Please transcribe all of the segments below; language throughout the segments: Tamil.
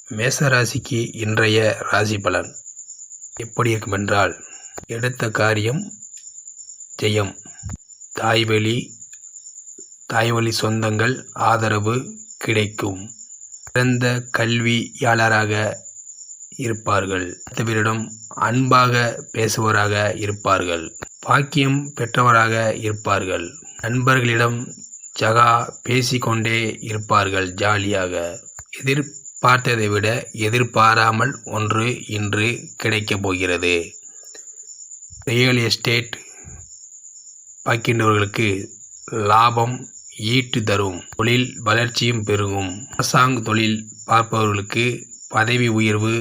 மேச ராசிக்கு இன்றைய ராசி பலன் எப்படி இருக்குமென்றால், எடுத்த காரியம் ஜெயம், தாய்வழி சொந்தங்கள் ஆதரவு கிடைக்கும், சிறந்த கல்வியாளராக இருப்பார்கள், அடுத்தவரிடம் அன்பாக பேசுவராக இருப்பார்கள், பாக்கியம் பெற்றவராக இருப்பார்கள், நண்பர்களிடம் பேசிக்கொண்டே இருப்பார்கள் ஜாலியாக, எதிர்பார்த்ததை விட எதிர்பாராமல் ஒன்று இன்று கிடைக்கப் போகிறது. ரியல் எஸ்டேட் பார்க்கின்றவர்களுக்கு லாபம் ஈட்டு தரும், தொழில் வளர்ச்சியும் பெருகும், அரசாங்க தொழில் பார்ப்பவர்களுக்கு பதவி உயர்வு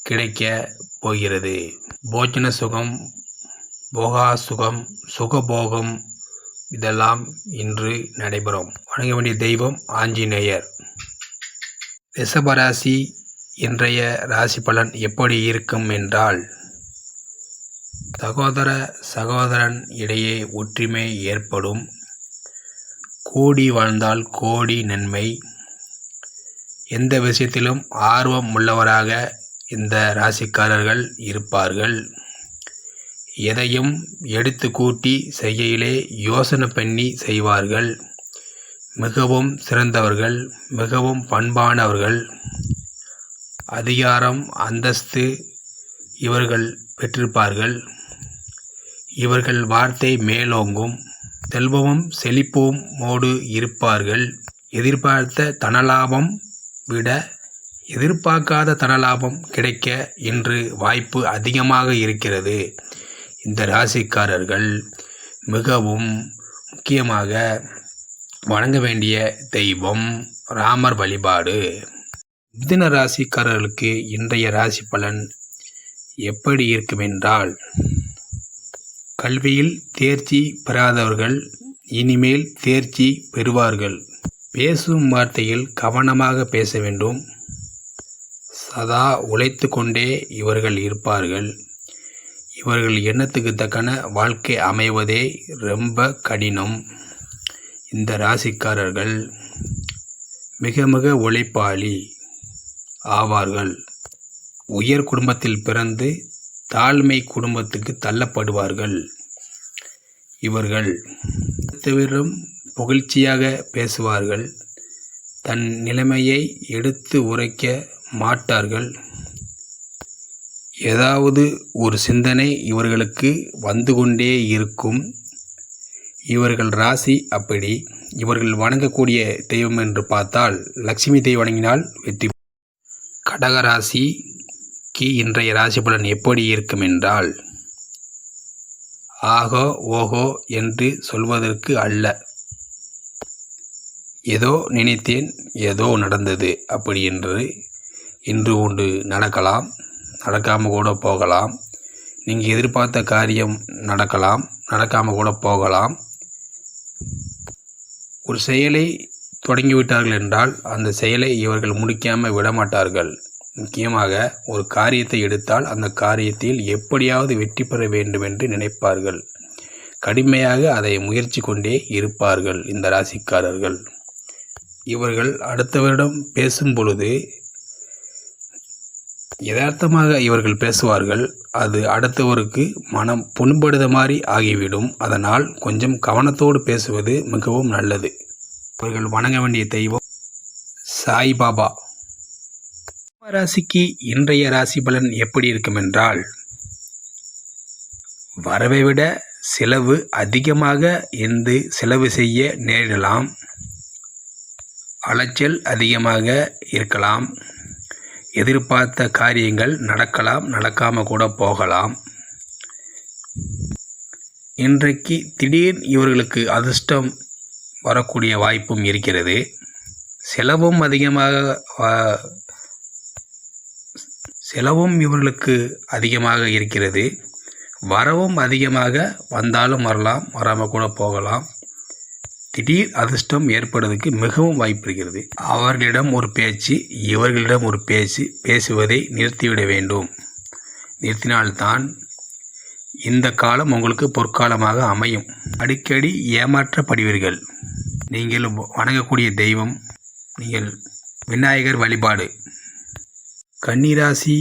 கிடைக்க போகிறது. போஜன சுகம், போகா சுகம், சுகபோகம் இதெல்லாம் இன்று நடைபெறும். வணங்க வேண்டிய தெய்வம் ஆஞ்சநேயர். ரிஷபராசி இன்றைய ராசி பலன் எப்படி இருக்கும் என்றால், சகோதரன் இடையே ஒற்றுமை ஏற்படும், கூடி வாழ்ந்தால் கோடி நன்மை, எந்த விஷயத்திலும் ஆர்வம் உள்ளவராக இந்த ராசிக்காரர்கள் இருப்பார்கள். எதையும் எடுத்து கூட்டி செய்கையிலே யோசனை பண்ணி செய்வார்கள். மிகவும் சிறந்தவர்கள், மிகவும் பண்பானவர்கள், அதிகாரம் அந்தஸ்து இவர்கள் பெற்றிருப்பார்கள். இவர்கள் வார்த்தை மேலோங்கும், செல்வமும் செழிப்பும் மோடு இருப்பார்கள். எதிர்பார்த்த தனலாபம் விட எதிர்பார்க்காத தனலாபம் கிடைக்க இன்று வாய்ப்பு அதிகமாக இருக்கிறது. இந்த ராசிக்காரர்கள் மிகவும் முக்கியமாக வணங்க வேண்டிய தெய்வம் ராமர் வழிபாடு. மிதுன ராசிக்காரர்களுக்கு இன்றைய ராசி பலன் எப்படி இருக்குமென்றால், கல்வியில் தேர்ச்சி பெறாதவர்கள் இனிமேல் தேர்ச்சி பெறுவார்கள். பேசும் வார்த்தையில் கவனமாக பேச வேண்டும். சதா உழைத்து கொண்டே இவர்கள் இருப்பார்கள். இவர்கள் எண்ணத்துக்கு தக்கன வாழ்க்கை அமைவதே ரொம்ப கடினம். இந்த ராசிக்காரர்கள் மிக மிக உழைப்பாளி ஆவார்கள். உயர் குடும்பத்தில் பிறந்து தாழ்மை குடும்பத்துக்கு தள்ளப்படுவார்கள். இவர்கள் அடுத்தவரிடம் புகழ்ச்சியாக பேசுவார்கள். தன் நிலைமையை எடுத்து உரைக்க மாட்டார்கள். ஏதாவது ஒரு சிந்தனை இவர்களுக்கு வந்து கொண்டே இருக்கும். இவர்கள் ராசி அப்படி. இவர்கள் வணங்கக்கூடிய தெய்வம் என்று பார்த்தால் லட்சுமி தெய்வம் வணங்கினால் வெற்றி. கடகராசிக்கு இன்றைய ராசி பலன் எப்படி இருக்கும் என்றால், ஆகோ ஓஹோ என்று சொல்வதற்கு அல்ல, ஏதோ நினைத்தேன் ஏதோ நடந்தது அப்படி என்று இன்று ஒன்று நடக்கலாம், நடக்காமல் கூட போகலாம். நீங்கள் எதிர்பார்த்த காரியம் நடக்கலாம், நடக்காமல் கூட போகலாம். ஒரு செயலை தொடங்கிவிட்டார்கள் என்றால் அந்த செயலை இவர்கள் முடிக்காமல் விடமாட்டார்கள். முக்கியமாக ஒரு காரியத்தை எடுத்தால் அந்த காரியத்தில் எப்படியாவது வெற்றி பெற வேண்டும் என்று நினைப்பார்கள். கடுமையாக அதை முயற்சி கொண்டே இருப்பார்கள் இந்த ராசிக்காரர்கள். இவர்கள் அடுத்தவரிடம் பேசும் பொழுது யதார்த்தமாக இவர்கள் பேசுவார்கள். அது அடுத்தவருக்கு மனம் புண்படுத மாதிரி ஆகிவிடும். அதனால் கொஞ்சம் கவனத்தோடு பேசுவது மிகவும் நல்லது. இவர்கள் வணங்க வேண்டிய தெய்வம் சாய்பாபா. ராசிக்கு இன்றைய ராசி பலன் எப்படி இருக்கும் என்றால், வரவை விட செலவு அதிகமாக இருந்து செலவு செய்ய நேரிடலாம். அலைச்சல் அதிகமாக இருக்கலாம். எதிர்பார்த்த காரியங்கள் நடக்கலாம், நடக்காமல் கூட போகலாம். இன்றைக்கு திடீர் இவர்களுக்கு அதிர்ஷ்டம் வரக்கூடிய வாய்ப்பும் இருக்கிறது. செலவும் இவர்களுக்கு அதிகமாக இருக்கிறது. வரவும் அதிகமாக வந்தாலும் வரலாம், வராமல் கூட போகலாம். திடீர் அதிர்ஷ்டம் ஏற்படுவதற்கு மிகவும் வாய்ப்பு இருக்கிறது. அவர்களிடம் ஒரு பேச்சு, இவர்களிடம் ஒரு பேச்சு, பேசுவதை நிறுத்திவிட வேண்டும். நிறுத்தினால்தான் இந்த காலம் உங்களுக்கு பொற்காலமாக அமையும். அடிக்கடி ஏமாற்றப்படுவீர்கள். நீங்கள் வணங்கக்கூடிய தெய்வம், நீங்கள் விநாயகர் வழிபாடு கன்னிராசி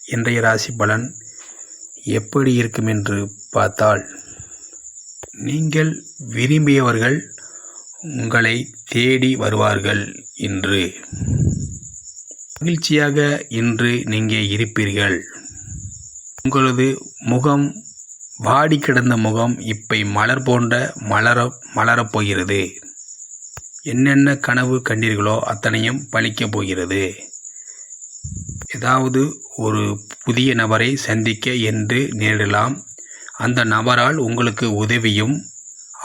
இன்றைய ராசி பலன் எப்படி இருக்கும் என்று பார்த்தால், நீங்கள் விரும்பியவர்கள் உங்களை தேடி வருவார்கள். இன்று மகிழ்ச்சியாக இன்று நீங்கள் இருப்பீர்கள். உங்களது முகம் வாடி கிடந்த முகம் இப்பை மலர் போன்ற மலரப் போகிறது. என்னென்ன கனவு கண்டீர்களோ அத்தனையும் பலிக்கப் போகிறது. ஏதாவது ஒரு புதிய நபரை சந்திக்க என்று நேரிடலாம். அந்த நபரால் உங்களுக்கு உதவியும்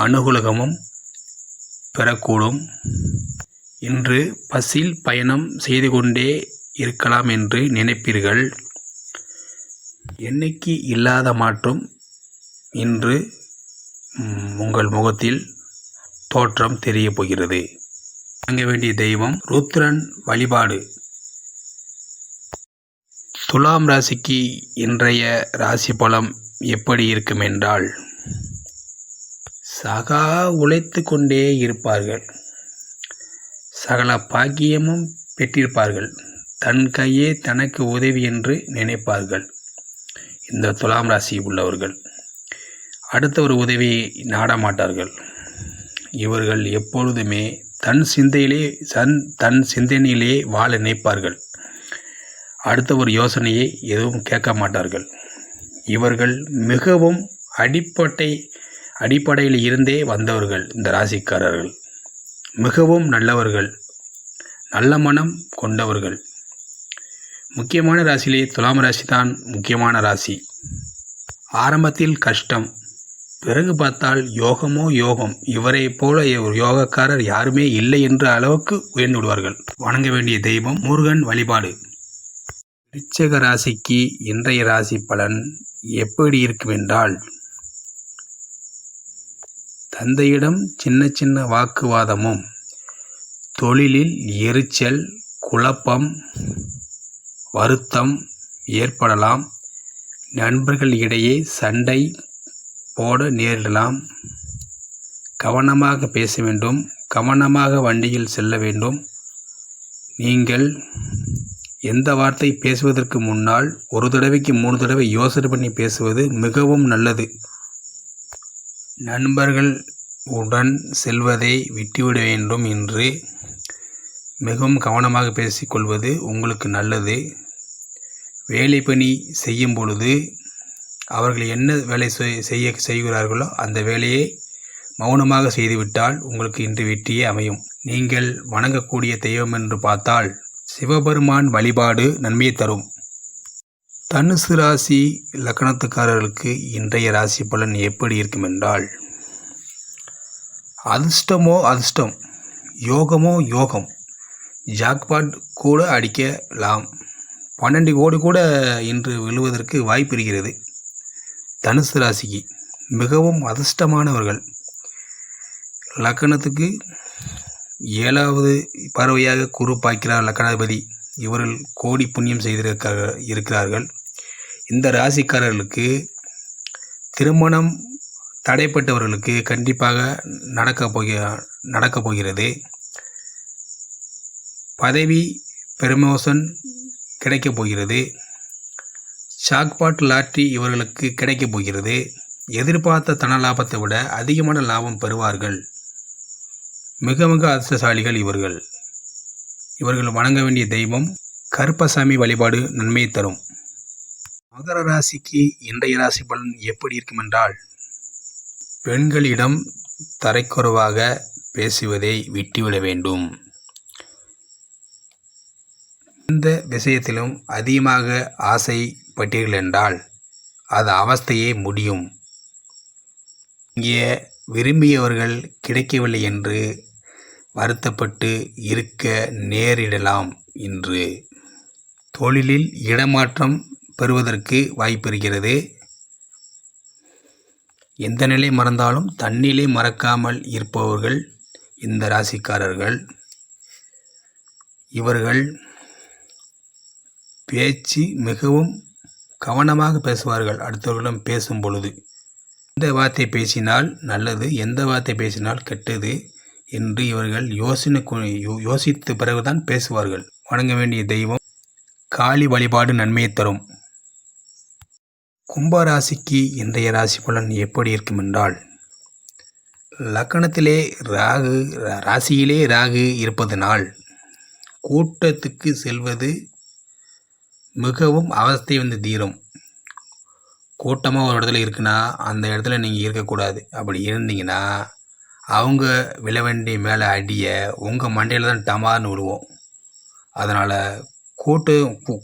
அனுகூலமும் பெறக்கூடும். இன்று பஸ்ஸில் பயணம் செய்து கொண்டே இருக்கலாம் என்று நினைப்பீர்கள். என்னைக்கு இல்லாத மாற்றம் இன்று உங்கள் முகத்தில் தோற்றம் தெரிய போகிறது. வணங்க வேண்டிய தெய்வம் ருத்ரன் வழிபாடு. துலாம் ராசிக்கு இன்றைய ராசி பலம் எப்படி இருக்கும் என்றால், சகா உழைத்து கொண்டே இருப்பார்கள். சகல பாக்கியமும் பெற்றிருப்பார்கள். தன் கையே தனக்கு உதவி என்று நினைப்பார்கள். இந்த துலாம் ராசி உள்ளவர்கள் அடுத்த ஒரு உதவியை நாடமாட்டார்கள். இவர்கள் எப்பொழுதுமே தன் சிந்தனையிலே வாழ நினைப்பார்கள். அடுத்த ஒரு யோசனையை எதுவும் கேட்க மாட்டார்கள். இவர்கள் மிகவும் அடிப்படையில் இருந்தே வந்தவர்கள். இந்த ராசிக்காரர்கள் மிகவும் நல்லவர்கள், நல்ல மனம் கொண்டவர்கள். முக்கியமான ராசியிலே துலாம் ராசி தான் முக்கியமான ராசி. ஆரம்பத்தில் கஷ்டம், பிறகு பார்த்தால் யோகமோ யோகம். இவரை போல ஒரு யோகக்காரர் யாருமே இல்லை என்ற அளவுக்கு உயர்ந்து விடுவார்கள். வணங்க வேண்டிய தெய்வம் முருகன் வழிபாடு. விருச்சிக ராசிக்கு இன்றைய ராசி பலன் எப்படி இருக்கும் என்றால், தந்தையிடம் சின்ன வாக்குவாதமும், தொழிலில் எரிச்சல், குழப்பம், வருத்தம் ஏற்படலாம். நண்பர்கள் இடையே சண்டை போட நேரிடலாம். கவனமாக பேச வேண்டும். கவனமாக வண்டியில் செல்ல வேண்டும். நீங்கள் எந்த வார்த்தை பேசுவதற்கு முன்னால் ஒரு தடவைக்கு 3 தடவை யோசனை பண்ணி பேசுவது மிகவும் நல்லது. நண்பர்கள் உடன் செல்வதை விட்டுவிட வேண்டும். என்று மிகவும் கவனமாக பேசிக்கொள்வது உங்களுக்கு நல்லது. வேலை பணி செய்யும் பொழுது அவர்கள் என்ன வேலை செய்கிறார்களோ அந்த வேலையை மௌனமாக செய்துவிட்டால் உங்களுக்கு இன்று வெற்றியே அமையும். நீங்கள் வணங்கக்கூடிய தெய்வம் என்று பார்த்தால் சிவபெருமான் வழிபாடு நன்மையை தரும். தனுசு ராசி லக்னத்துக்காரர்களுக்கு இன்றைய ராசி பலன் எப்படி இருக்கும் என்றால், அதிர்ஷ்டமோ அதிர்ஷ்டம், யோகமோ யோகம். ஜாக்பாட் கூட அடிக்கலாம். 12 கோடி கூட இன்று விழுவதற்கு வாய்ப்பு இருக்கிறது. தனுசு ராசிக்கு மிகவும் அதிர்ஷ்டமானவர்கள். லக்கணத்துக்கு 7வது பார்வையாக குரு பார்க்கிறார் லக்கணாதிபதி. இவர்கள் கோடி புண்ணியம் இருக்கிறார்கள். இந்த ராசிக்காரர்களுக்கு திருமணம் தடைப்பட்டவர்களுக்கு கண்டிப்பாக நடக்கப் போகிறது. பதவி ப்ரமோஷன் கிடைக்கப் போகிறது. ஜாக்பாட் லாட்டரி இவர்களுக்கு கிடைக்கப் போகிறது. எதிர்பார்த்த தன லாபத்தை விட அதிகமான லாபம் பெறுவார்கள். மிக அதிர்ஷ்டசாலிகள் இவர்கள். வணங்க வேண்டிய தெய்வம் கருப்பசாமி வழிபாடு நன்மையை தரும். மகர ராசிக்கு இன்றைய ராசி பலன் எப்படி இருக்கும் என்றால், பெண்களிடம் தரைக்குறைவாக பேசுவதை விட்டுவிட வேண்டும். எந்த விஷயத்திலும் அதிகமாக ஆசைப்பட்டீர்கள் என்றால் அது அவஸ்தையே முடியும். இங்கே விரும்பியவர்கள் கிடைக்கவில்லை என்று வருத்தப்பட்டு இருக்க நேரிடலாம். இன்று தொழிலில் இடமாற்றம் பெறுவதற்கு வாய்ப்பு இருக்கிறது. எந்த நிலை மறந்தாலும் தன்னிலை மறக்காமல் இருப்பவர்கள் இந்த ராசிக்காரர்கள். இவர்கள் பேச்சு மிகவும் கவனமாக பேசுவார்கள். அடுத்தவர்களிடம் பேசும் பொழுது எந்த வார்த்தை பேசினால் நல்லது, எந்த வார்த்தை பேசினால் கெட்டது என்று இவர்கள் யோசித்த பிறகுதான் பேசுவார்கள். வணங்க வேண்டிய தெய்வம் காளி வழிபாடு நன்மையை தரும். கும்பராசிக்கு இன்றைய ராசி பலன் எப்படி இருக்கும் என்றால், லக்கணத்திலே ராகு, ராசியிலே ராகு இருப்பதனால் கூட்டத்துக்கு செல்வது மிகவும் அவஸ்தை தீரும். கூட்டமாக ஒரு இடத்துல இருக்குன்னா அந்த இடத்துல நீங்கள் இருக்கக்கூடாது. அப்படி இருந்தீங்கன்னா அவங்க விழவேண்டி மேலே அடிய உங்கள் மண்டையில் தான் டமார்னு விழுவோம். அதனால்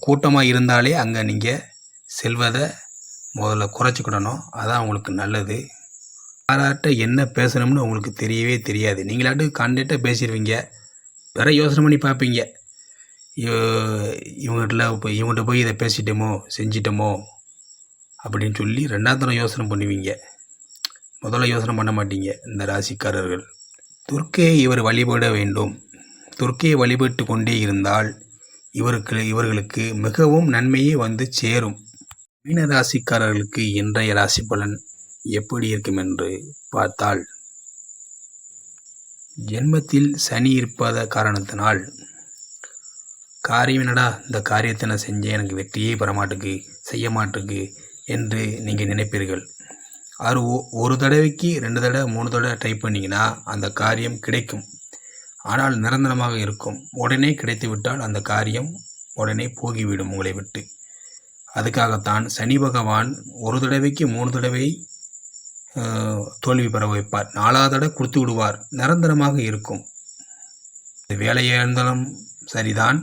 கூட்டமாக இருந்தாலே அங்கே நீங்கள் செல்வதை முதல்ல குறைச்சிக்கிடணும். அதான் உங்களுக்கு நல்லது. யார்கிட்ட என்ன பேசணும்னு உங்களுக்கு தெரியவே தெரியாது. நீங்களாட்டு கான்டாக்டாக பேசிடுவீங்க. வேற யோசனை பண்ணி பார்ப்பீங்க, இவங்ககிட்ட போய் இதை பேசிட்டோமோ செஞ்சிட்டோமோ அப்படின்னு சொல்லி ரெண்டாவது தரம் யோசனை பண்ணுவீங்க. முதல்ல யோசனை பண்ண மாட்டீங்க. இந்த ராசிக்காரர்கள் துர்க்கையை இவர் வழிபட வேண்டும். துர்க்கையை வழிபட்டு கொண்டே இருந்தால் இவர்களுக்கு மிகவும் நன்மையே சேரும். மீன ராசிக்காரர்களுக்கு இன்றைய ராசி பலன் எப்படி இருக்கும் என்று பார்த்தால், ஜென்மத்தில் சனி இருப்பத காரணத்தினால் காரியம் என்னடா இந்த காரியத்தை நான் செஞ்சேன், எனக்கு வெற்றியே பெறமாட்டுக்கு, செய்ய மாட்டுக்கு என்று நீங்கள் நினைப்பீர்கள். அது ஒரு தடவைக்கு 2 தடவை 3 தடவை ட்ரை பண்ணிங்கன்னா அந்த காரியம் கிடைக்கும். ஆனால் நிரந்தரமாக இருக்கும். உடனே கிடைத்து விட்டால் அந்த காரியம் உடனே போகிவிடும் உங்களை விட்டு. அதுக்காகத்தான் சனி பகவான் ஒரு தடவைக்கு 3 தடவை தோல்வி பெற வைப்பார். 4வது தடவை கொடுத்து விடுவார். நிரந்தரமாக இருக்கும். வேலையாக இருந்தாலும் சரிதான்,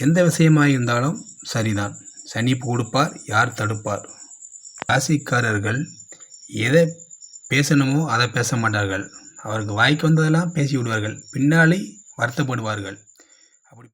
எந்த விஷயமாக இருந்தாலும் சரிதான். சனி கொடுப்பார், யார் தடுப்பார்? ராசிக்காரர்கள் எதை பேசணுமோ அதை பேச மாட்டார்கள். அவருக்கு வாய்க்கு வந்ததெல்லாம் பேசி விடுவார்கள். பின்னாலே வருத்தப்படுவார்கள்.